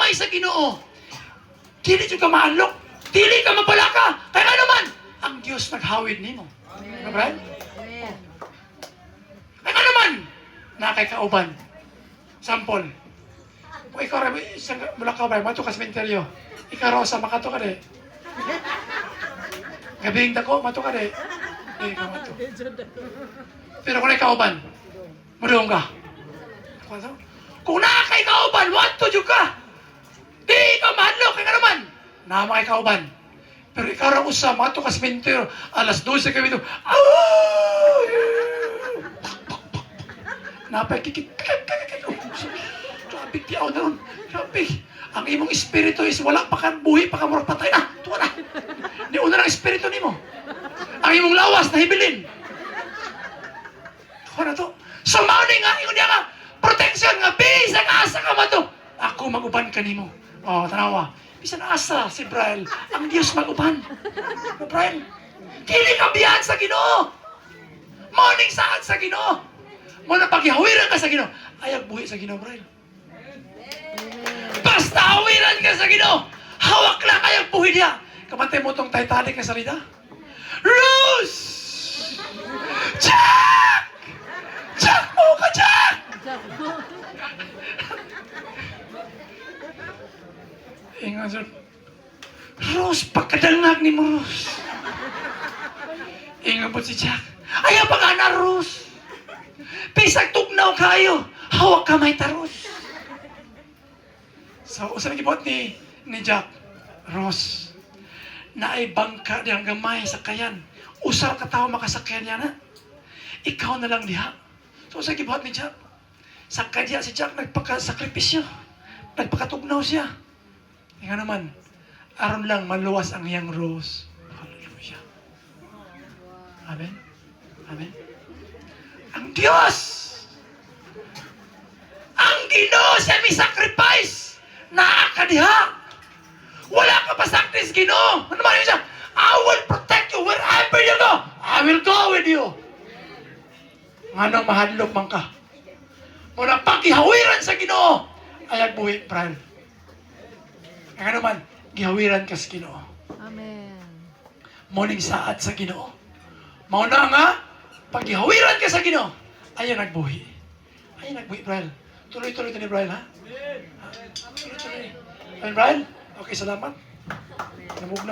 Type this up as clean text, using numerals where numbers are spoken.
gamay sa Ginoo. Dili jud ka maalok. Dili ka mabalaka. Kaya nga naman, ang Dios naghawid nimo. Right? Kaya nga naman, nakay kauban. Sample. Kung ikaw rin, isang Bulakaw ba, mato ka sementeryo. Ikaw raw sa makato ka de. Gabing dako, mato ka de. Hindi ka mato. Pero kung ikauban, madung ka. Kung nakakay kauban, mato dyan ka. Di ka mahalo, kaya nga naman. Namakay kauban. Pero ikaw raw usa, mato ka sementeryo. Alas 12 kami ito. Napay kikit. Sabi, tiyaw na ron. Sabi, ang imong espiritu is wala pa ka buhi, pa ka murag patay na. Tuwa na. Di una ng espiritu nimo. Ang imong lawas na hibilin. Tuwa na to. So, mauni nga, ingon niya nga, protection nga, bisag asa ka mato. Ako maguban ka nimo. O, tanawa. Bisag asa si Brian. Ang Diyos maguban. Brian, kili ka biyan sa Ginoo. Morning saan sa Ginoo. Muna paghihawiran ka sa Ginoo. Ayag buhi sa Ginoo, Brian. Basta hawiran ka sa Ginoo. Hawak lang ayag buhi niya. Kamantay mo itong Titanic na salita. Rose! Jack! Jack mo ka, Jack! Ingat, sir. Rose, pagkadangag ni mo, Rose. Ingat po si Jack. Ayaw pa nga na, Rose. Pisag tugnaw kayo. Hawak kamay ta, Rose. So, usa na gibot ni Jack, Rose, na ay bangka diyang gamay sa kayan. Usar ka tao makasakyan niya na. Ikaw na lang diha. So, usa gibot ni Jack. Sakay diya si Jack, nagpakasakripisyo. Nagpakatugnaw siya. Nga naman, aron lang maluwas ang iyang Rose. Hallelujah. Amen? Amen? Ang Diyos! Ang Ginoo siya may sacrifice! Naakadiha! Wala ka pa sacrifice, Ginoo! Ano man yun siya? I will protect you wherever you go! I will go with you! Nga nang mahadlok man ka. Muna pagkihawiran sa Ginoo! Ayag buhi, Brian. Nga naman, gihawiran ka sa Ginoo. Amen. Morning saat sa Ginoo. Mauna nga, paghihawiran ka sa Ginoo, ayan nagbuhi. Ayan nagbuhi, Brian. Tuloy-tuloy ito ni Brian, ha? Tuloy-tuloy. Brian? Okay, salamat. Namug na.